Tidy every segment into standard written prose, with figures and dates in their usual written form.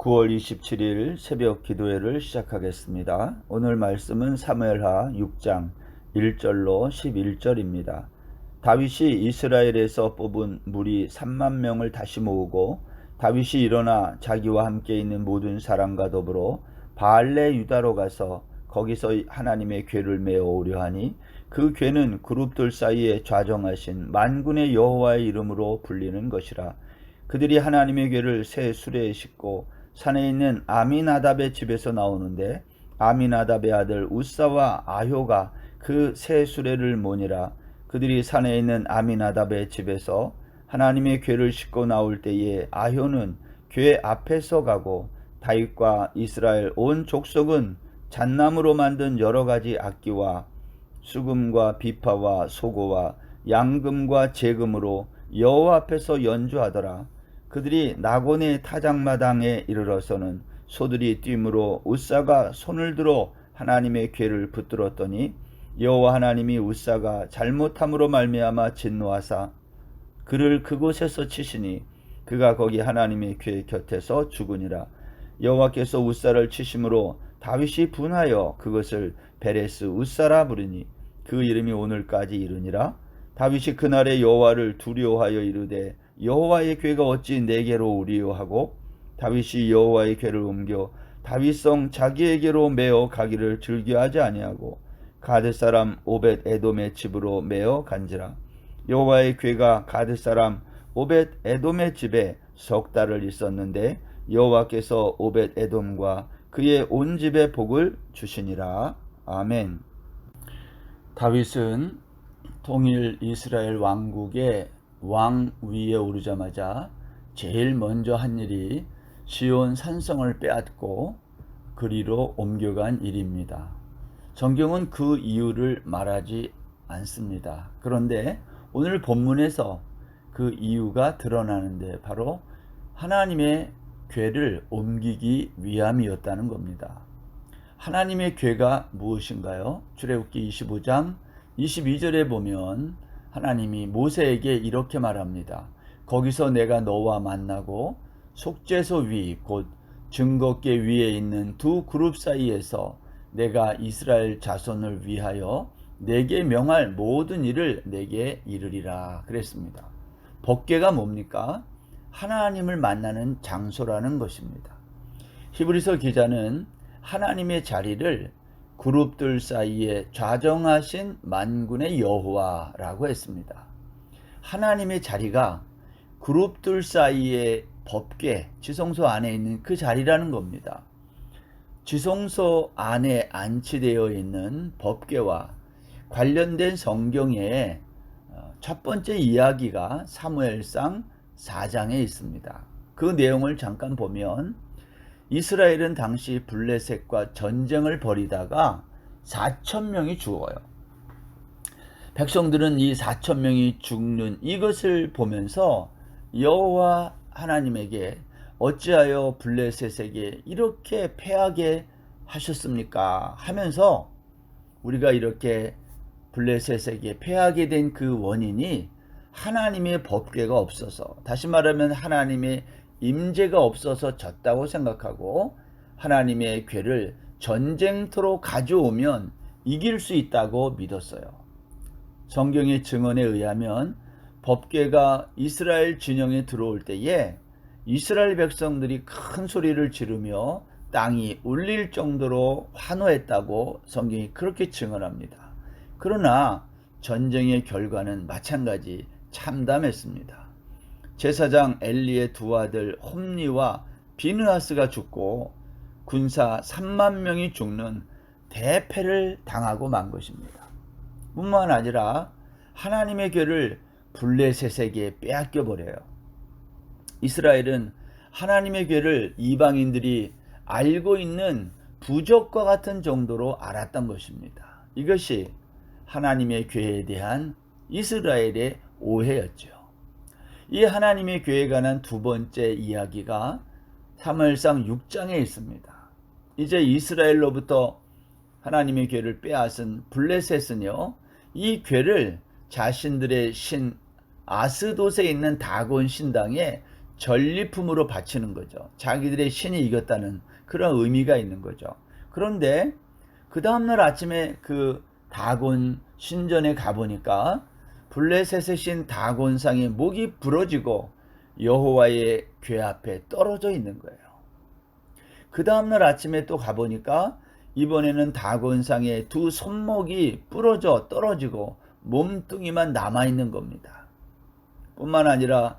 9월 27일 새벽 기도회를 시작하겠습니다. 오늘 말씀은 사무엘하 6장 1절로 11절입니다. 다윗이 이스라엘에서 뽑은 무리 3만 명을 다시 모으고 다윗이 일어나 자기와 함께 있는 모든 사람과 더불어 바알레 유다로 가서 거기서 하나님의 궤를 메어오려 하니 그 궤는 그룹들 사이에 좌정하신 만군의 여호와의 이름으로 불리는 것이라. 그들이 하나님의 궤를 새 수레에 싣고 산에 있는 아미나답의 집에서 나오는데 아미나답의 아들 우사와 아효가 그 새 수레를 모니라. 그들이 산에 있는 아미나답의 집에서 하나님의 궤를 싣고 나올 때에 아효는 궤 앞에서 가고 다윗과 이스라엘 온 족속은 잣나무로 만든 여러 가지 악기와 수금과 비파와 소고와 양금과 제금으로 여호와 앞에서 연주하더라. 그들이 나곤의 타작마당에 이르러서는 소들이 뛰므로 우사가 손을 들어 하나님의 궤를 붙들었더니 여호와 하나님이 우사가 잘못함으로 말미암아 진노하사 그를 그곳에서 치시니 그가 거기 하나님의 궤 곁에서 죽으니라. 여호와께서 우사를 치심으로 다윗이 분하여 그것을 베레스 우사라 부르니 그 이름이 오늘까지 이르니라. 다윗이 그날에 여호와를 두려워하여 이르되 여호와의 궤가 어찌 내게로 오리요 하고 다윗이 여호와의 궤를 옮겨 다윗성 자기에게로 메어 가기를 즐겨하지 아니하고 가드 사람 오벳 에돔의 집으로 메어 간지라. 여호와의 궤가 가드 사람 오벳 에돔의 집에 석 달을 있었는데 여호와께서 오벳 에돔과 그의 온 집에 복을 주시니라. 아멘. 다윗은 통일 이스라엘 왕국의 왕 위에 오르자마자 제일 먼저 한 일이 시온 산성을 빼앗고 그리로 옮겨간 일입니다. 성경은 그 이유를 말하지 않습니다. 그런데 오늘 본문에서 그 이유가 드러나는데 바로 하나님의 궤를 옮기기 위함이었다는 겁니다. 하나님의 궤가 무엇인가요? 출애굽기 25장 22절에 보면 하나님이 모세에게 이렇게 말합니다. 거기서 내가 너와 만나고 속죄소 위 곧 증거궤 위에 있는 두 그룹 사이에서 내가 이스라엘 자손을 위하여 내게 명할 모든 일을 내게 이르리라 그랬습니다. 법궤가 뭡니까? 하나님을 만나는 장소라는 것입니다. 히브리서 기자는 하나님의 자리를 그룹들 사이에 좌정하신 만군의 여호와라고 했습니다. 하나님의 자리가 그룹들 사이에 법궤, 지성소 안에 있는 그 자리라는 겁니다. 지성소 안에 안치되어 있는 법궤와 관련된 성경의 첫 번째 이야기가 사무엘상 4장에 있습니다. 그 내용을 잠깐 보면 이스라엘은 당시 블레셋과 전쟁을 벌이다가 4,000명이 죽어요. 백성들은 이 4,000명이 죽는 이것을 보면서 여호와 하나님에게 어찌하여 블레셋에게 이렇게 패하게 하셨습니까? 하면서 우리가 이렇게 블레셋에게 패하게 된 그 원인이 하나님의 법궤가 없어서, 다시 말하면 하나님의 임재가 없어서 졌다고 생각하고 하나님의 궤를 전쟁터로 가져오면 이길 수 있다고 믿었어요. 성경의 증언에 의하면 법궤가 이스라엘 진영에 들어올 때에 이스라엘 백성들이 큰 소리를 지르며 땅이 울릴 정도로 환호했다고 성경이 그렇게 증언합니다. 그러나 전쟁의 결과는 마찬가지 참담했습니다. 제사장 엘리의 두 아들 홈니와 비느하스가 죽고 군사 3만 명이 죽는 대패를 당하고 만 것입니다. 뿐만 아니라 하나님의 궤를 블레셋에게 빼앗겨 버려요. 이스라엘은 하나님의 궤를 이방인들이 알고 있는 부적과 같은 정도로 알았던 것입니다. 이것이 하나님의 궤에 대한 이스라엘의 오해였죠. 이 하나님의 궤에 관한 두 번째 이야기가 사무엘상 6장에 있습니다. 이제 이스라엘로부터 하나님의 궤를 빼앗은 블레셋은요, 이 궤를 자신들의 신 아스돗에 있는 다곤 신당에 전리품으로 바치는 거죠. 자기들의 신이 이겼다는 그런 의미가 있는 거죠. 그런데 그 다음날 아침에 그 다곤 신전에 가보니까 블레셋의 신 다곤상의 목이 부러지고 여호와의 궤 앞에 떨어져 있는 거예요. 그 다음날 아침에 또 가보니까 이번에는 다곤상의 두 손목이 부러져 떨어지고 몸뚱이만 남아있는 겁니다. 뿐만 아니라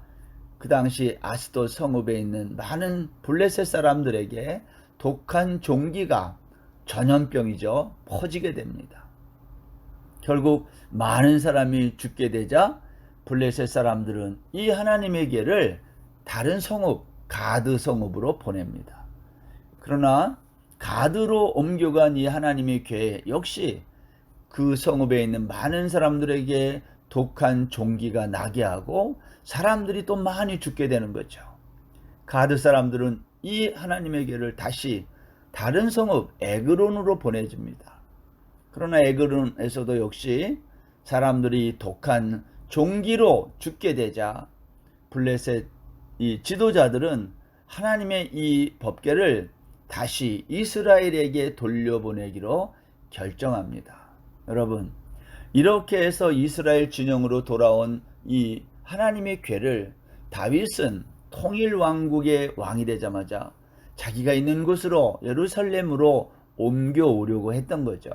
그 당시 아스돗 성읍에 있는 많은 블레셋 사람들에게 독한 종기가, 전염병이죠, 퍼지게 됩니다. 결국 많은 사람이 죽게 되자 블레셋 사람들은 이 하나님의 궤를 다른 성읍, 가드 성읍으로 보냅니다. 그러나 가드로 옮겨간 이 하나님의 궤 역시 그 성읍에 있는 많은 사람들에게 독한 종기가 나게 하고 사람들이 또 많이 죽게 되는 거죠. 가드 사람들은 이 하나님의 궤를 다시 다른 성읍 에그론으로 보내줍니다. 그러나 에그론에서도 역시 사람들이 독한 종기로 죽게 되자 블레셋 이 지도자들은 하나님의 이 법궤를 다시 이스라엘에게 돌려보내기로 결정합니다. 여러분, 이렇게 해서 이스라엘 진영으로 돌아온 이 하나님의 궤를 다윗은 통일 왕국의 왕이 되자마자 자기가 있는 곳으로 예루살렘으로 옮겨오려고 했던 거죠.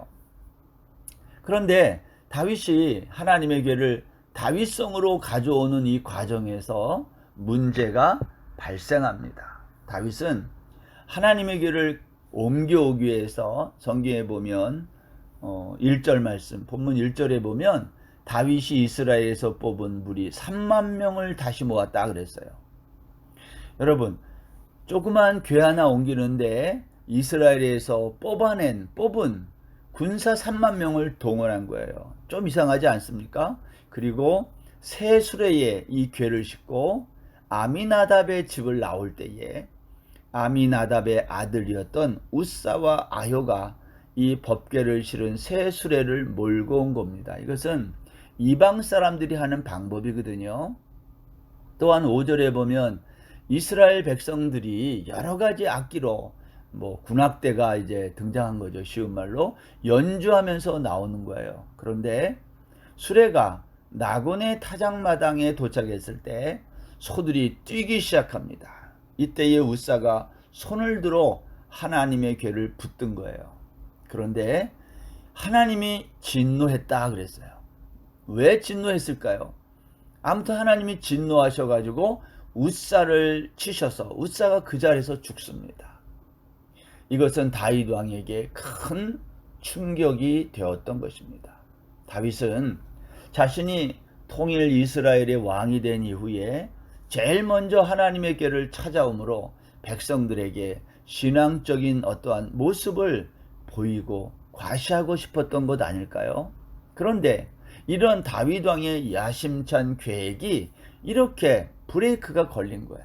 그런데 다윗이 하나님의 궤를 다윗성으로 가져오는 이 과정에서 문제가 발생합니다. 다윗은 하나님의 궤를 옮겨오기 위해서 성경에 보면 1절 말씀, 본문 1절에 보면 다윗이 이스라엘에서 뽑은 무리 3만 명을 다시 모았다 그랬어요. 여러분, 조그만 궤 하나 옮기는데 이스라엘에서 뽑은 군사 3만 명을 동원한 거예요. 좀 이상하지 않습니까? 그리고 새 수레에 이 궤를 싣고 아미나답의 집을 나올 때에 아미나답의 아들이었던 우사와 아효가 이 법궤를 실은 새 수레를 몰고 온 겁니다. 이것은 이방 사람들이 하는 방법이거든요. 또한 5절에 보면 이스라엘 백성들이 여러 가지 악기로 군악대가 이제 등장한 거죠. 쉬운 말로 연주하면서 나오는 거예요. 그런데 수레가 나곤의 타작마당에 도착했을 때 소들이 뛰기 시작합니다. 이때에 우사가 손을 들어 하나님의 궤를 붙든 거예요. 그런데 하나님이 진노했다 그랬어요. 왜 진노했을까요? 아무튼 하나님이 진노하셔가지고 우사를 치셔서 우사가 그 자리에서 죽습니다. 이것은 다윗 왕에게 큰 충격이 되었던 것입니다. 다윗은 자신이 통일 이스라엘의 왕이 된 이후에 제일 먼저 하나님의 궤를 찾아오므로 백성들에게 신앙적인 어떠한 모습을 보이고 과시하고 싶었던 것 아닐까요? 그런데 이런 다윗 왕의 야심찬 계획이 이렇게 브레이크가 걸린 거예요.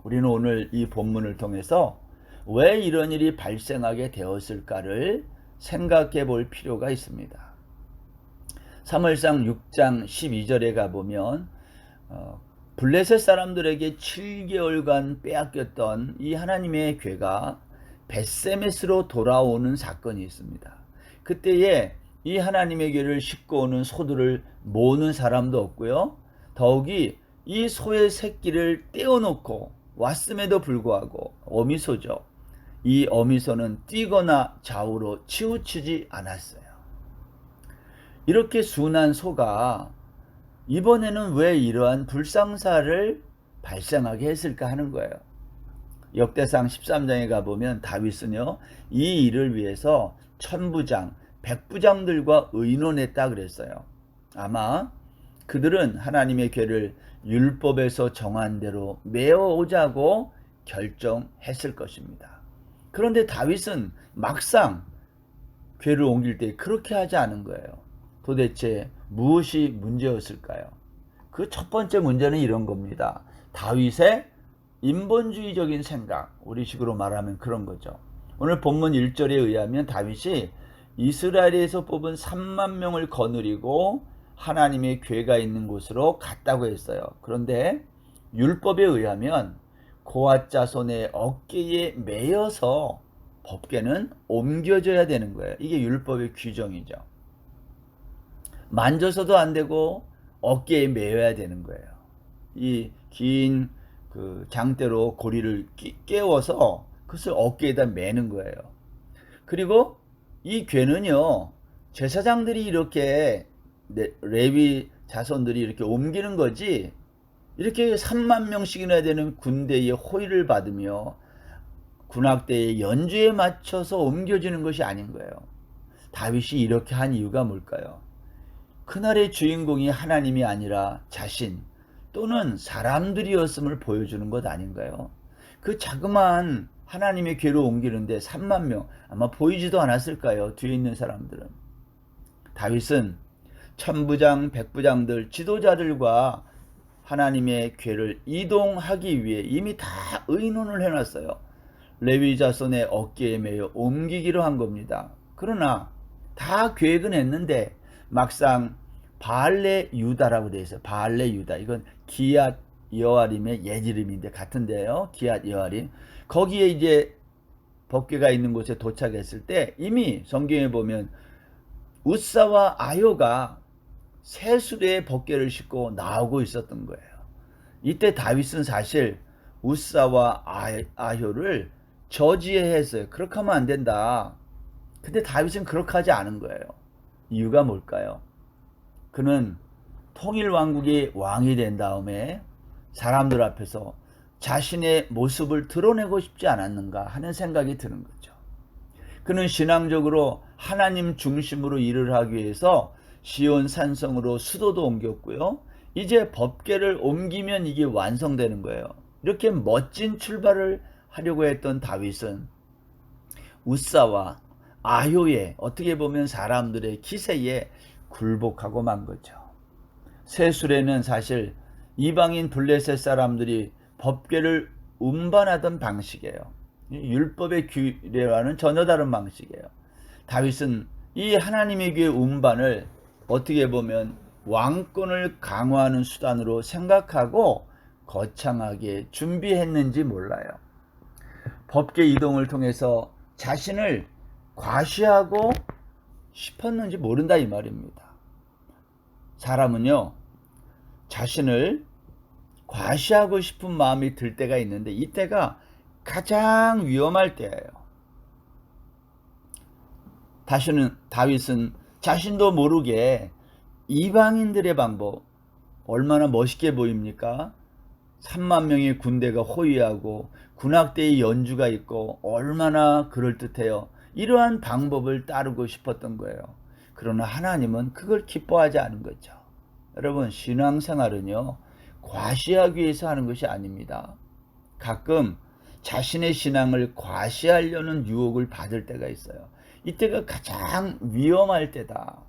우리는 오늘 이 본문을 통해서 왜 이런 일이 발생하게 되었을까를 생각해 볼 필요가 있습니다. 사무엘상 6장 12절에 가보면 블레셋 사람들에게 7개월간 빼앗겼던 이 하나님의 궤가 벳세메스로 돌아오는 사건이 있습니다. 그때에 이 하나님의 궤를 싣고 오는 소들을 모으는 사람도 없고요. 더욱이 이 소의 새끼를 떼어놓고 왔음에도 불구하고 어미소죠. 이 어미소는 뛰거나 좌우로 치우치지 않았어요. 이렇게 순한 소가 이번에는 왜 이러한 불상사를 발생하게 했을까 하는 거예요. 역대상 13장에 가보면 다윗은요, 이 일을 위해서 천부장, 백부장들과 의논했다 그랬어요. 아마 그들은 하나님의 궤를 율법에서 정한 대로 메어오자고 결정했을 것입니다. 그런데 다윗은 막상 궤를 옮길 때 그렇게 하지 않은 거예요. 도대체 무엇이 문제였을까요? 그 첫 번째 문제는 이런 겁니다. 다윗의 인본주의적인 생각, 우리식으로 말하면 그런 거죠. 오늘 본문 1절에 의하면 다윗이 이스라엘에서 뽑은 3만 명을 거느리고 하나님의 궤가 있는 곳으로 갔다고 했어요. 그런데 율법에 의하면 고앗 자손의 어깨에 매여서 법궤는 옮겨져야 되는 거예요. 이게 율법의 규정이죠. 만져서도 안 되고 어깨에 매여야 되는 거예요. 이 긴 그 장대로 고리를 깨워서 그것을 어깨에다 매는 거예요. 그리고 이 궤는요, 제사장들이 이렇게 레위 자손들이 이렇게 옮기는 거지, 이렇게 3만 명씩이나 되는 군대의 호의를 받으며 군악대의 연주에 맞춰서 옮겨지는 것이 아닌 거예요. 다윗이 이렇게 한 이유가 뭘까요? 그날의 주인공이 하나님이 아니라 자신 또는 사람들이었음을 보여주는 것 아닌가요? 그 자그마한 하나님의 궤로 옮기는데 3만 명 아마 보이지도 않았을까요? 뒤에 있는 사람들은. 다윗은 천부장, 백부장들, 지도자들과 하나님의 궤를 이동하기 위해 이미 다 의논을 해놨어요. 레위 자손의 어깨에 매여 옮기기로 한 겁니다. 그러나 다 계획은 했는데 막상 바알레 유다라고 되어 있어요. 바알레 유다. 이건 기앗 여아림의 옛 이름인데 같은데요. 기앗 여아림. 거기에 이제 법궤가 있는 곳에 도착했을 때 이미 성경에 보면 우사와 아요가 새 수레에 법궤를 싣고 나오고 있었던 거예요. 이때 다윗은 사실 우사와 아효를 저지했어요. 그렇게 하면 안 된다. 근데 다윗은 그렇게 하지 않은 거예요. 이유가 뭘까요? 그는 통일왕국의 왕이 된 다음에 사람들 앞에서 자신의 모습을 드러내고 싶지 않았는가 하는 생각이 드는 거죠. 그는 신앙적으로 하나님 중심으로 일을 하기 위해서 시온 산성으로 수도도 옮겼고요. 이제 법궤를 옮기면 이게 완성되는 거예요. 이렇게 멋진 출발을 하려고 했던 다윗은 우사와 아효의 어떻게 보면 사람들의 기세에 굴복하고 만 거죠. 새 수레는 사실 이방인 블레셋 사람들이 법궤를 운반하던 방식이에요. 율법의 규례와는 전혀 다른 방식이에요. 다윗은 이 하나님의 교회 운반을 어떻게 보면 왕권을 강화하는 수단으로 생각하고 거창하게 준비했는지 몰라요. 법궤 이동을 통해서 자신을 과시하고 싶었는지 모른다 이 말입니다. 사람은요, 자신을 과시하고 싶은 마음이 들 때가 있는데 이때가 가장 위험할 때예요. 다윗은 자신도 모르게 이방인들의 방법, 얼마나 멋있게 보입니까? 3만 명의 군대가 호위하고 군악대의 연주가 있고 얼마나 그럴듯해요. 이러한 방법을 따르고 싶었던 거예요. 그러나 하나님은 그걸 기뻐하지 않은 거죠. 여러분, 신앙생활은요, 과시하기 위해서 하는 것이 아닙니다. 가끔 자신의 신앙을 과시하려는 유혹을 받을 때가 있어요. 이때가 가장 위험할 때다.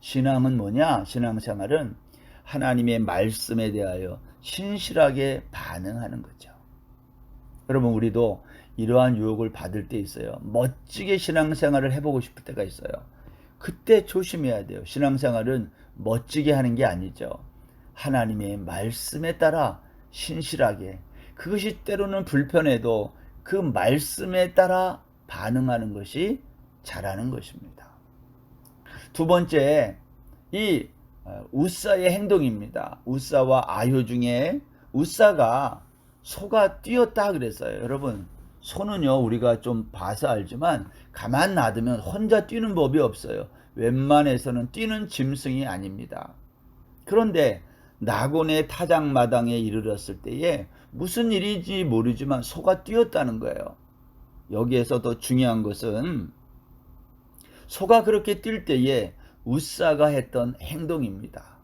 신앙은 뭐냐? 신앙생활은 하나님의 말씀에 대하여 신실하게 반응하는 거죠. 여러분, 우리도 이러한 유혹을 받을 때 있어요. 멋지게 신앙생활을 해보고 싶을 때가 있어요. 그때 조심해야 돼요. 신앙생활은 멋지게 하는 게 아니죠. 하나님의 말씀에 따라 신실하게, 그것이 때로는 불편해도 그 말씀에 따라 반응하는 것이 잘하는 것입니다. 두 번째, 이 우사의 행동입니다. 우사와 아효 중에 우사가 소가 뛰었다 그랬어요. 여러분, 소는요, 우리가 좀 봐서 알지만 가만 놔두면 혼자 뛰는 법이 없어요. 웬만해서는 뛰는 짐승이 아닙니다. 그런데 나곤의 타작마당에 이르렀을 때에 무슨 일인지 모르지만 소가 뛰었다는 거예요. 여기에서 더 중요한 것은 소가 그렇게 뛸 때에 우사가 했던 행동입니다.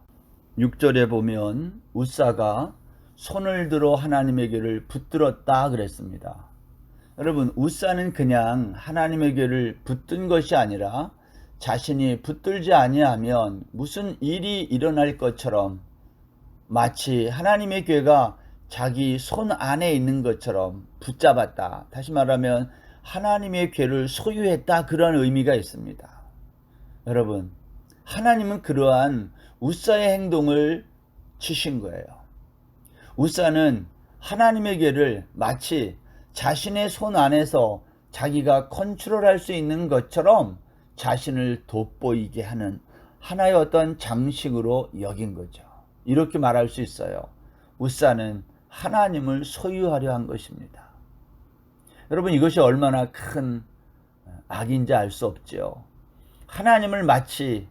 6절에 보면 우사가 손을 들어 하나님의 궤를 붙들었다 그랬습니다. 여러분, 우사는 그냥 하나님의 궤를 붙든 것이 아니라 자신이 붙들지 아니하면 무슨 일이 일어날 것처럼, 마치 하나님의 궤가 자기 손 안에 있는 것처럼 붙잡았다. 다시 말하면 하나님의 궤를 소유했다, 그런 의미가 있습니다. 여러분, 하나님은 그러한 우사의 행동을 치신 거예요. 우사는 하나님의 괴를 마치 자신의 손 안에서 자기가 컨트롤할 수 있는 것처럼 자신을 돋보이게 하는 하나의 어떤 장식으로 여긴 거죠. 이렇게 말할 수 있어요. 우사는 하나님을 소유하려 한 것입니다. 여러분, 이것이 얼마나 큰 악인지 알 수 없죠. 하나님을 마치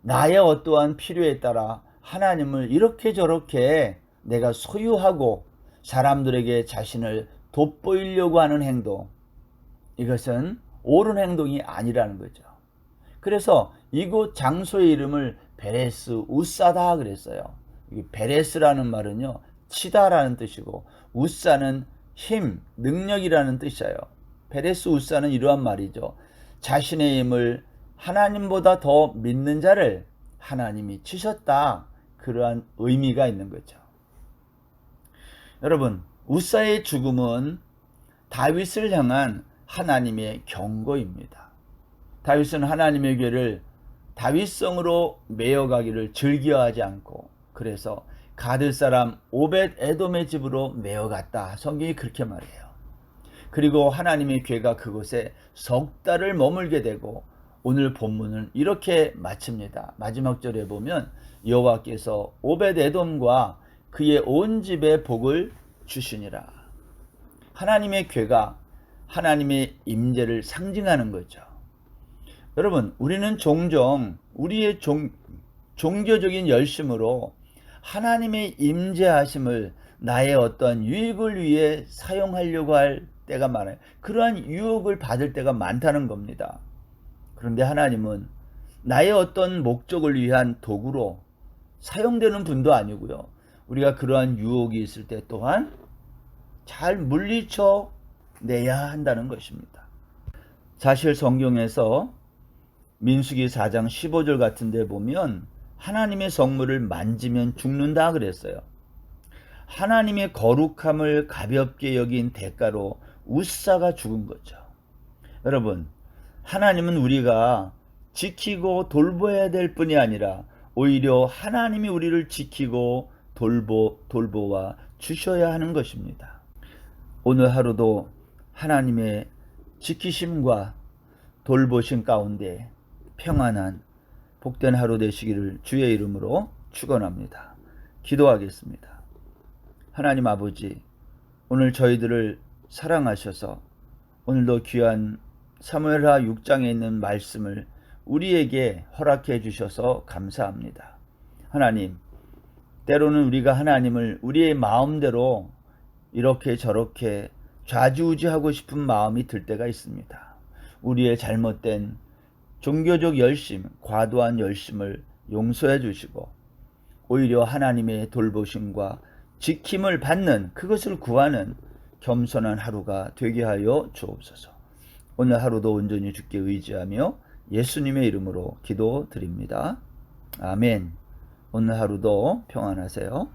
나의 어떠한 필요에 따라 하나님을 이렇게 저렇게 내가 소유하고 사람들에게 자신을 돋보이려고 하는 행동, 이것은 옳은 행동이 아니라는 거죠. 그래서 이곳 장소의 이름을 베레스 우사다 그랬어요. 베레스라는 말은요, 치다라는 뜻이고 우사는 힘, 능력이라는 뜻이에요. 베레스 우사는 이러한 말이죠. 자신의 힘을 하나님보다 더 믿는 자를 하나님이 치셨다, 그러한 의미가 있는 거죠. 여러분, 우사의 죽음은 다윗을 향한 하나님의 경고입니다. 다윗은 하나님의 괴를 다윗성으로 메어가기를 즐겨하지 않고, 그래서 가드 사람 오벳 에돔의 집으로 메어갔다, 성경이 그렇게 말해요. 그리고 하나님의 괴가 그곳에 석 달을 머물게 되고, 오늘 본문은 이렇게 마칩니다. 마지막 절에 보면 여호와께서 오벳 에돔과 그의 온 집에 복을 주시니라. 하나님의 괴가 하나님의 임재를 상징하는 거죠. 여러분, 우리는 종종 우리의 종교적인 열심으로 하나님의 임재하심을 나의 어떤 유익을 위해 사용하려고 할 때가 많아요. 그러한 유혹을 받을 때가 많다는 겁니다. 그런데 하나님은 나의 어떤 목적을 위한 도구로 사용되는 분도 아니고요. 우리가 그러한 유혹이 있을 때 또한 잘 물리쳐 내야 한다는 것입니다. 사실 성경에서 민수기 4장 15절 같은 데 보면 하나님의 성물을 만지면 죽는다 그랬어요. 하나님의 거룩함을 가볍게 여긴 대가로 우사가 죽은 거죠. 여러분, 하나님은 우리가 지키고 돌보아야 될 뿐이 아니라 오히려 하나님이 우리를 지키고 돌보아 주셔야 하는 것입니다. 오늘 하루도 하나님의 지키심과 돌보심 가운데 평안한 복된 하루 되시기를 주의 이름으로 축원합니다. 기도하겠습니다. 하나님 아버지, 오늘 저희들을 사랑하셔서 오늘도 귀한 사무엘하 6장에 있는 말씀을 우리에게 허락해 주셔서 감사합니다. 하나님, 때로는 우리가 하나님을 우리의 마음대로 이렇게 저렇게 좌지우지하고 싶은 마음이 들 때가 있습니다. 우리의 잘못된 종교적 열심, 과도한 열심을 용서해 주시고 오히려 하나님의 돌보심과 지킴을 받는, 그것을 구하는 겸손한 하루가 되게 하여 주옵소서. 오늘 하루도 온전히 주께 의지하며 예수님의 이름으로 기도드립니다. 아멘. 오늘 하루도 평안하세요.